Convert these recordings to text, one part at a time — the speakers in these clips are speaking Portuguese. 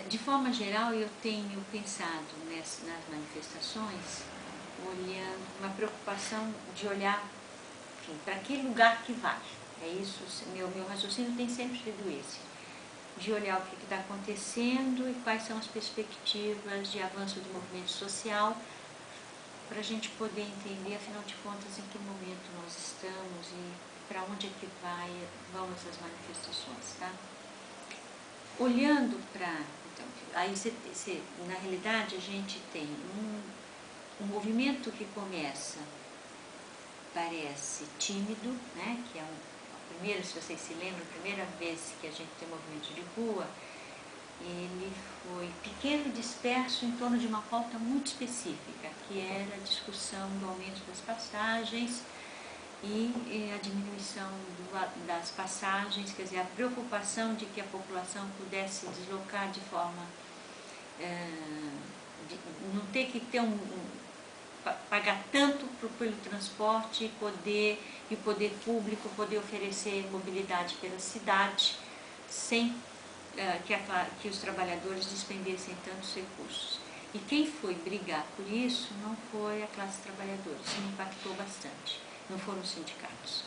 De forma geral, eu tenho pensado nas manifestações, olhando, uma preocupação de olhar para que lugar que vai. É isso, meu raciocínio tem sempre sido esse, de olhar o que está acontecendo e quais são as perspectivas de avanço do movimento social, para a gente poder entender, afinal de contas, em que momento nós estamos e para onde é que vão essas manifestações, tá? Olhando para... Então, aí na realidade a gente tem um movimento que começa, parece tímido, né? Que é a primeira, se vocês se lembram, a primeira vez que a gente tem movimento de rua, ele foi pequeno e disperso em torno de uma pauta muito específica, que era a discussão do aumento das passagens e a diminuição das passagens, quer dizer, a preocupação de que a população pudesse deslocar de forma... não ter que ter pagar tanto pelo transporte e o poder público poder oferecer mobilidade pela cidade sem que os trabalhadores despendessem tantos recursos. E quem foi brigar por isso não foi a classe trabalhadora, isso me impactou bastante. Não foram os sindicatos,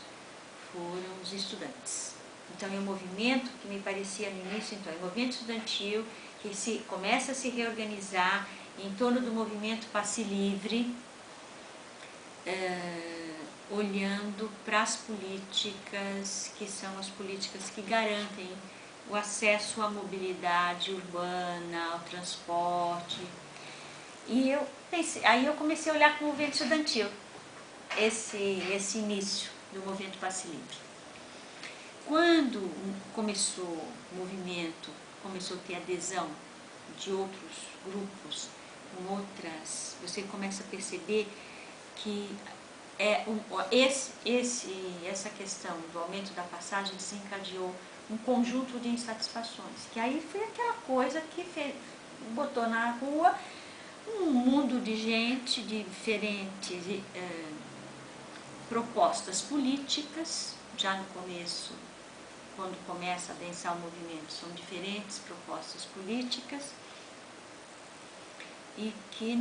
foram os estudantes. Então é um movimento que me parecia no início, então, é um movimento estudantil que começa a se reorganizar em torno do movimento passe livre, olhando para as políticas que são as políticas que garantem o acesso à mobilidade urbana, ao transporte. E aí eu comecei a olhar para o movimento estudantil, esse início do movimento passe livre. Quando começou o movimento, começou a ter adesão de outros grupos, com outras, você começa a perceber que essa questão do aumento da passagem desencadeou um conjunto de insatisfações, que aí foi aquela coisa que botou na rua um mundo de gente, de diferentes propostas políticas. Já no começo, quando começa a adensar o movimento, são diferentes propostas políticas, e que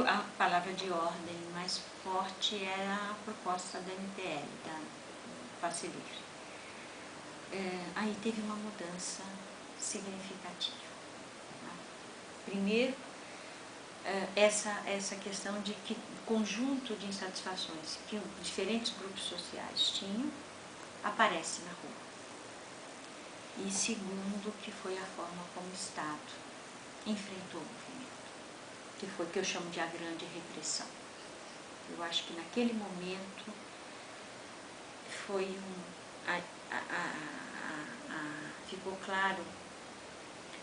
a palavra de ordem mais forte era a proposta da MPL, da Passe Livre. Aí teve uma mudança significativa. Tá? Primeiro, essa questão de que conjunto de insatisfações que diferentes grupos sociais tinham aparece na rua. E segundo, que foi a forma como o Estado enfrentou o movimento, que foi o que eu chamo de a grande repressão. Eu acho que naquele momento foi ficou claro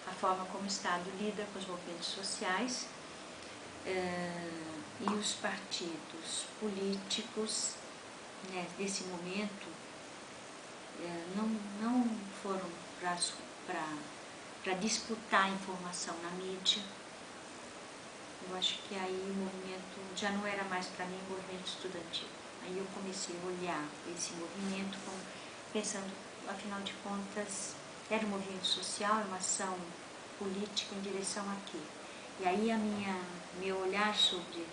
a forma como o Estado lida com os movimentos sociais, e os partidos políticos, né, desse momento não foram para disputar informação na mídia. Eu acho que aí o movimento já não era mais para mim um movimento estudantil. Aí eu comecei a olhar esse movimento pensando, afinal de contas, era um movimento social, uma ação política em direção a quê? E aí meu olhar sobre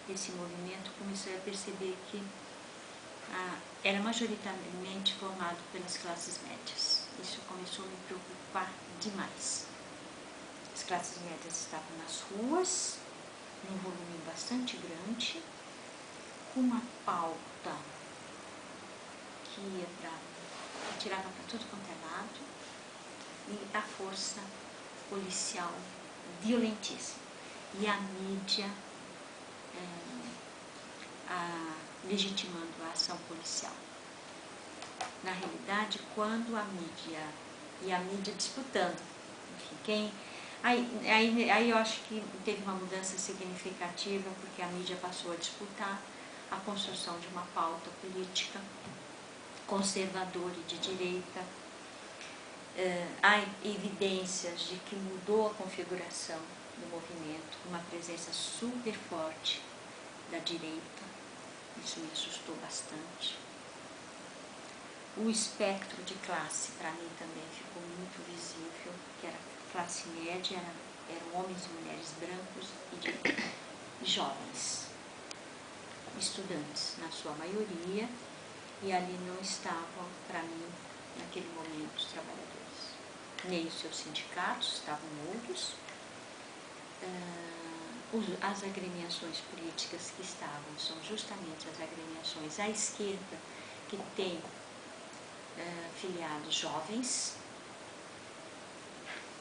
esse movimento, comecei a perceber que era majoritariamente formado pelas classes médias. Isso começou a me preocupar demais. As classes médias estavam nas ruas, num volume bastante grande, com uma pauta que tirava para tudo quanto é lado, e a força policial violentíssima. E a mídia legitimando a ação policial. Na realidade, quando a mídia disputando, enfim, aí eu acho que teve uma mudança significativa, porque a mídia passou a disputar a construção de uma pauta política conservadora e de direita. Há evidências de que mudou a configuração do movimento, uma presença super forte da direita. Isso me assustou bastante. O espectro de classe, para mim, também ficou muito visível, que era classe média, eram homens e mulheres brancos e jovens, estudantes na sua maioria, e ali não estavam, para mim, naquele momento, os trabalhadores. Nem os seus sindicatos, estavam mudos. As agremiações políticas que estavam são justamente as agremiações à esquerda, que tem filiados jovens,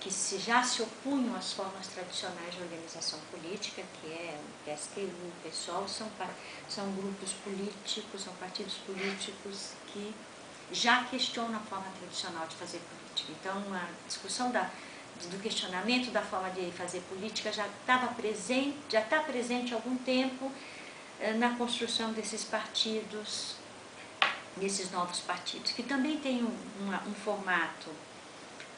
que já se opunham às formas tradicionais de organização política, que é o PSTU, o PSOL, são grupos políticos, são partidos políticos que já questionam a forma tradicional de fazer política. Então, a discussão do questionamento da forma de fazer política já está presente há algum tempo na construção desses partidos, desses novos partidos, que também têm um formato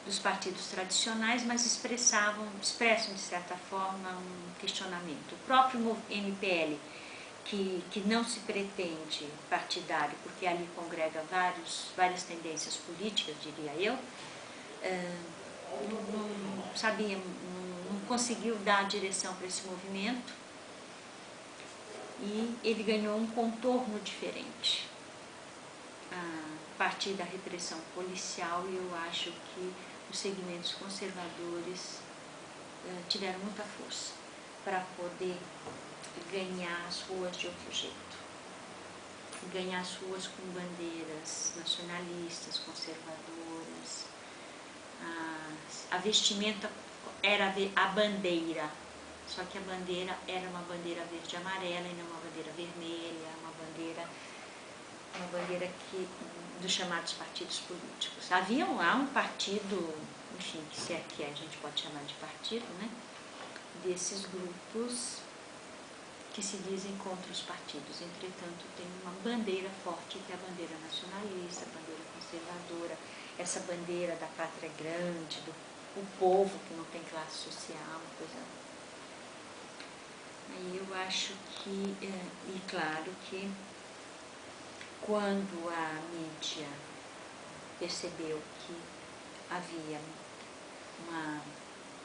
dos partidos tradicionais, mas expressam, de certa forma, um questionamento. O próprio MPL, que não se pretende partidário, porque ali congrega várias tendências políticas, diria eu, não conseguiu dar direção para esse movimento, e ele ganhou um contorno diferente a partir da repressão policial, e eu acho que os segmentos conservadores tiveram muita força para poder ganhar as ruas de outro jeito, ganhar as ruas com bandeiras nacionalistas, conservadoras. A vestimenta era a bandeira, só que a bandeira era uma bandeira verde e amarela e não uma bandeira vermelha, uma bandeira dos chamados partidos políticos. Há um partido, enfim, se é que a gente pode chamar de partido, né, desses grupos que se dizem contra os partidos. Entretanto, tem uma bandeira forte, que é a bandeira nacionalista, a bandeira conservadora, essa bandeira da pátria grande, do povo que não tem classe social, uma coisa. Aí eu acho que, e claro que quando a mídia percebeu que havia uma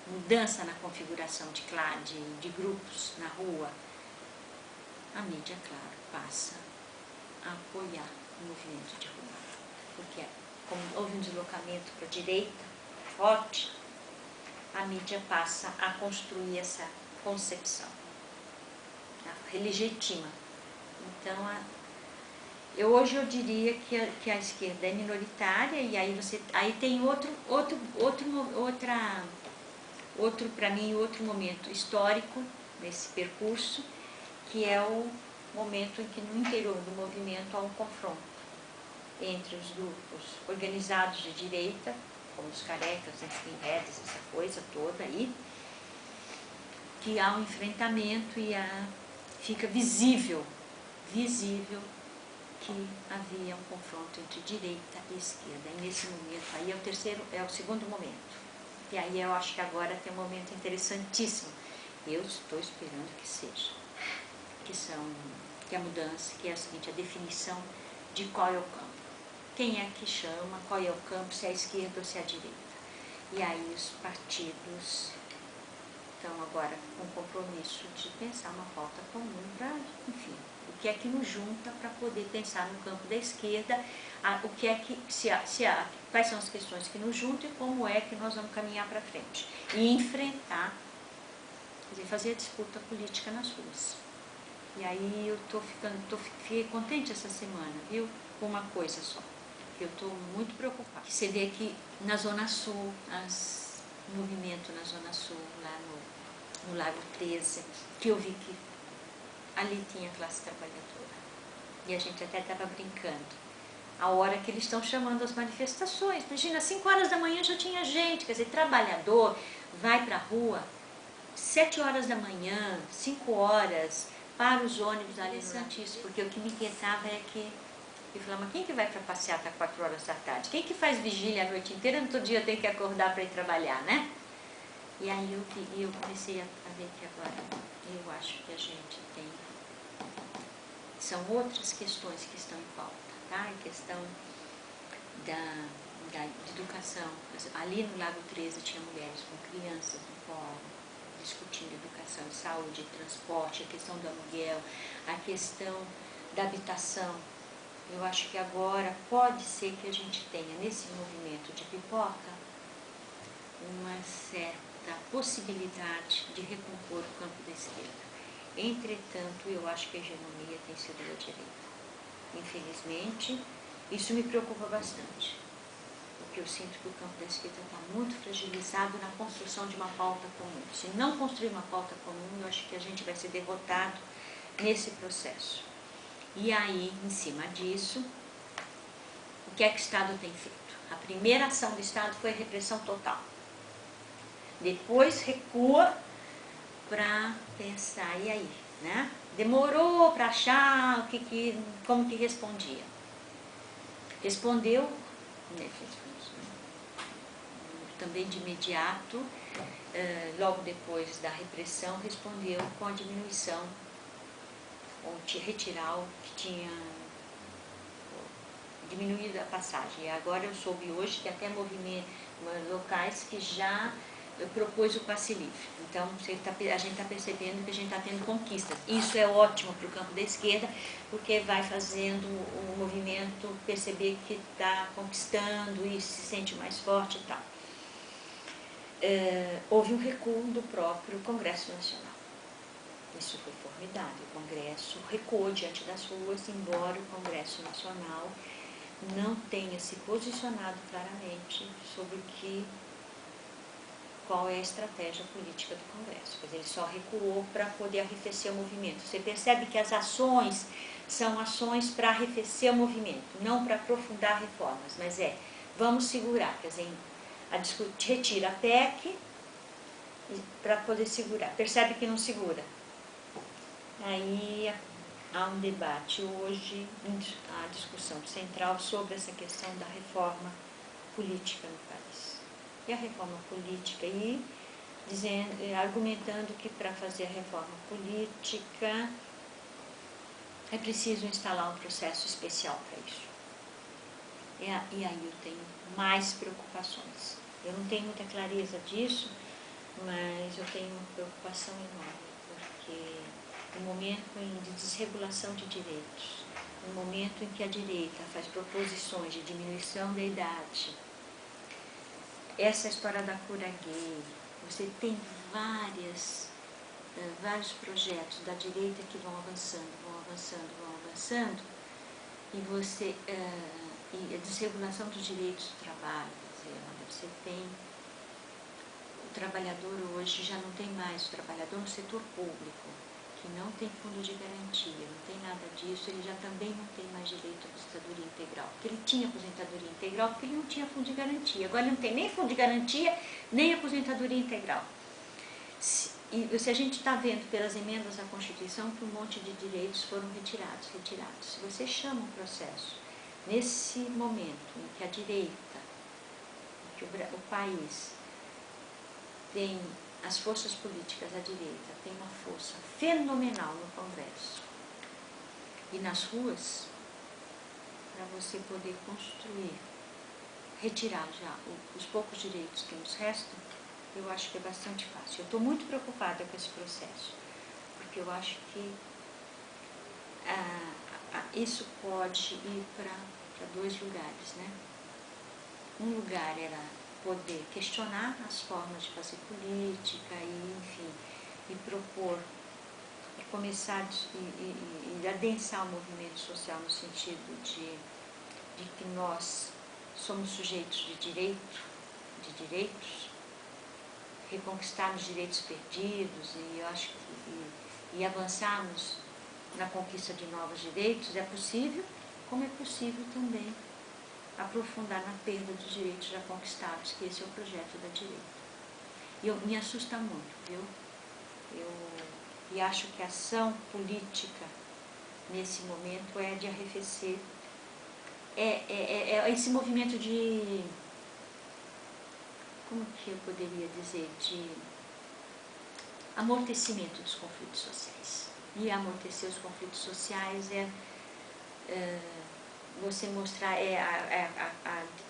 mudança na configuração de grupos na rua, a mídia, claro, passa a apoiar o movimento de rua. Porque como houve um deslocamento para a direita forte, a mídia passa a construir essa concepção, legitima. Então, hoje eu diria que a esquerda é minoritária, e aí tem outro para mim, outro momento histórico nesse percurso, que é o momento em que no interior do movimento há um confronto entre os grupos organizados de direita, como os carecas, os skinheads, essa coisa toda aí, que há um enfrentamento e fica visível que havia um confronto entre direita e esquerda. E nesse momento aí é o segundo momento. E aí eu acho que agora tem um momento interessantíssimo. Eu estou esperando que seja. Que a mudança, que é a seguinte, a definição de qual é o campo. Quem é que chama, qual é o campo, se é a esquerda ou se é a direita. E aí os partidos estão agora com o compromisso de pensar uma pauta comum para, enfim, o que é que nos junta para poder pensar no campo da esquerda, o que é que, quais são as questões que nos juntam e como é que nós vamos caminhar para frente. E enfrentar, quer dizer, fazer a disputa política nas ruas. E aí eu fiquei contente essa semana, viu? Com uma coisa só, que eu estou muito preocupada. Você vê que na Zona Sul, o movimento na Zona Sul, lá no Lago 13, que eu vi que ali tinha classe trabalhadora. E a gente até estava brincando. A hora que eles estão chamando as manifestações. Imagina, 5 horas da manhã já tinha gente, quer dizer, trabalhador vai para a rua 7 horas da manhã, 5 horas, para os ônibus ali no Santíssimo, porque o que me inquietava é que eu falava, mas quem que vai para passear até 4 horas da tarde? Quem que faz vigília a noite inteira, no outro dia tem que acordar para ir trabalhar, né? E aí eu comecei a ver que agora, eu acho que a gente tem, são outras questões que estão em pauta, tá? A questão de educação. Ali no Lago 13 tinha mulheres com crianças no colo, discutindo educação e saúde, transporte, a questão do aluguel, a questão da habitação. Eu acho que agora pode ser que a gente tenha nesse movimento de pipoca uma certa possibilidade de recompor o campo da esquerda. Entretanto, eu acho que a hegemonia tem sido da direita. Infelizmente, isso me preocupa bastante, porque eu sinto que o campo da esquerda está muito fragilizado na construção de uma pauta comum. Se não construir uma pauta comum, eu acho que a gente vai ser derrotado nesse processo. E aí, em cima disso, o que é que o Estado tem feito? A primeira ação do Estado foi a repressão total. Depois recua para pensar, e aí? Né? Demorou para achar como que respondia. Respondeu, né, também de imediato, logo depois da repressão, respondeu com a diminuição, ou retirar o que tinha diminuído a passagem. E agora eu soube hoje que até movimentos locais que já propôs o passe livre. Então, a gente está percebendo que a gente está tendo conquistas. Isso é ótimo para o campo da esquerda, porque vai fazendo o movimento perceber que está conquistando e se sente mais forte e tal. Houve um recuo do próprio Congresso Nacional. Isso foi formidável. O Congresso recuou diante das ruas, embora o Congresso Nacional não tenha se posicionado claramente sobre qual é a estratégia política do Congresso. Quer dizer, ele só recuou para poder arrefecer o movimento. Você percebe que as ações são ações para arrefecer o movimento, não para aprofundar reformas, mas vamos segurar, quer dizer, retira a PEC para poder segurar. Percebe que não segura. Aí há um debate hoje, a discussão central sobre essa questão da reforma política no país. E a reforma política, argumentando que para fazer a reforma política é preciso instalar um processo especial para isso. E aí eu tenho mais preocupações. Eu não tenho muita clareza disso, mas eu tenho uma preocupação enorme, porque no momento de desregulação de direitos, no momento em que a direita faz proposições de diminuição da idade, essa história da cura gay, você tem vários projetos da direita que vão avançando, e e a desregulação dos direitos do trabalho, quer dizer, você tem o trabalhador hoje, já não tem mais o trabalhador no setor público, que não tem fundo de garantia, não tem nada disso, ele já também não tem mais direito à aposentadoria integral. Porque ele tinha aposentadoria integral porque ele não tinha fundo de garantia. Agora ele não tem nem fundo de garantia, nem aposentadoria integral. Se a gente está vendo pelas emendas à Constituição que um monte de direitos foram retirados. Se você chama um processo, nesse momento em que a direita, que o país tem as forças políticas da direita, tem uma força fenomenal no Congresso e nas ruas, para você poder construir, retirar já os poucos direitos que nos restam, eu acho que é bastante fácil. Eu estou muito preocupada com esse processo, porque eu acho que isso pode ir para dois lugares, né? Um lugar era poder questionar as formas de fazer política e, enfim, e propor, e começar e adensar o movimento social no sentido de que nós somos sujeitos de direitos, reconquistar os direitos perdidos e eu acho que avançarmos na conquista de novos direitos é possível, como é possível também aprofundar na perda dos direitos já conquistados, que esse é o projeto da direita. E me assusta muito, viu? E acho que a ação política, nesse momento, é de arrefecer, esse movimento de, como que eu poderia dizer, de amortecimento dos conflitos sociais. E amortecer os conflitos sociais você mostrar,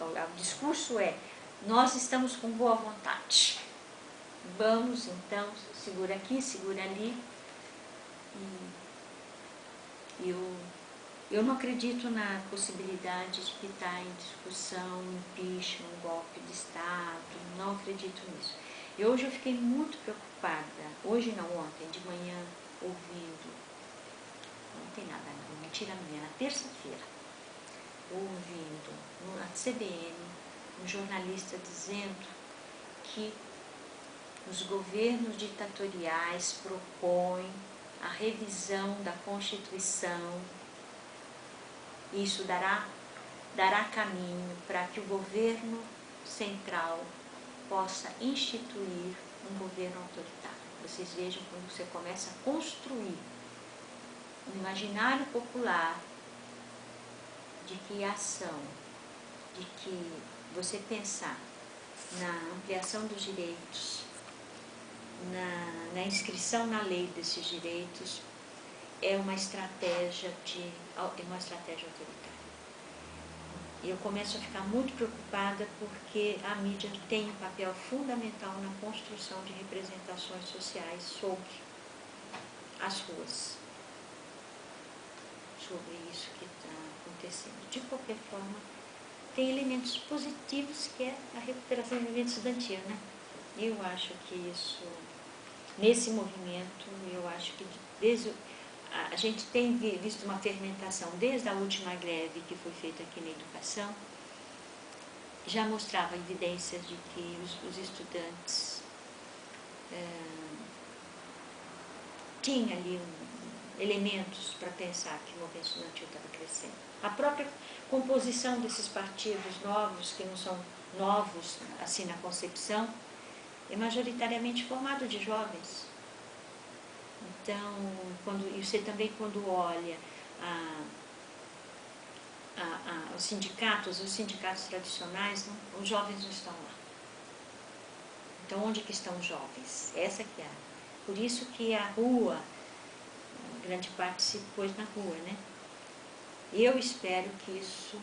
o discurso é: nós estamos com boa vontade, vamos então, segura aqui, segura ali. E eu não acredito na possibilidade de que está em discussão, impeachment, um golpe de Estado, não acredito nisso. E hoje eu fiquei muito preocupada, hoje não, ontem, de manhã, ouvindo, não tem nada, não, mentira minha, na terça-feira, ouvindo na CBN um jornalista dizendo que os governos ditatoriais propõem a revisão da Constituição. Isso dará caminho para que o governo central possa instituir um governo autoritário. Vocês vejam quando você começa a construir um imaginário popular de que a ação, de que você pensar na ampliação dos direitos, na inscrição na lei desses direitos, é uma estratégia autoritária. E eu começo a ficar muito preocupada porque a mídia tem um papel fundamental na construção de representações sociais sobre as ruas, sobre isso que está acontecendo. De qualquer forma, tem elementos positivos, que é a recuperação do movimento estudantil, né? Eu acho que isso, nesse movimento, eu acho que a gente tem visto uma fermentação desde a última greve que foi feita aqui na educação, já mostrava evidências de que os estudantes tinham ali elementos para pensar que o movimento estudantil estava crescendo. A própria composição desses partidos novos, que não são novos assim na concepção, é majoritariamente formado de jovens. Então, você também quando olha os sindicatos tradicionais, os jovens não estão lá. Então, onde que estão os jovens? Essa que é. Por isso que a rua, grande parte se pôs na rua, né? Eu espero que isso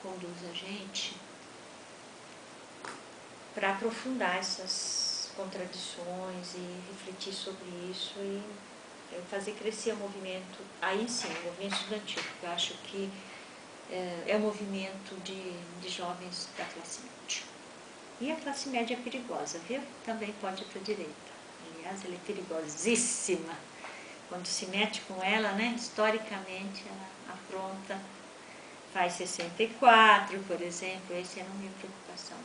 conduza a gente para aprofundar essas contradições e refletir sobre isso e fazer crescer o movimento, aí sim, o movimento estudantil, porque eu acho que é um movimento de jovens da classe média. E a classe média é perigosa, viu? Também pode ir para a direita. Aliás, ela é perigosíssima. Quando se mete com ela, né, historicamente, ela apronta, faz 64, por exemplo, essa é a minha preocupação.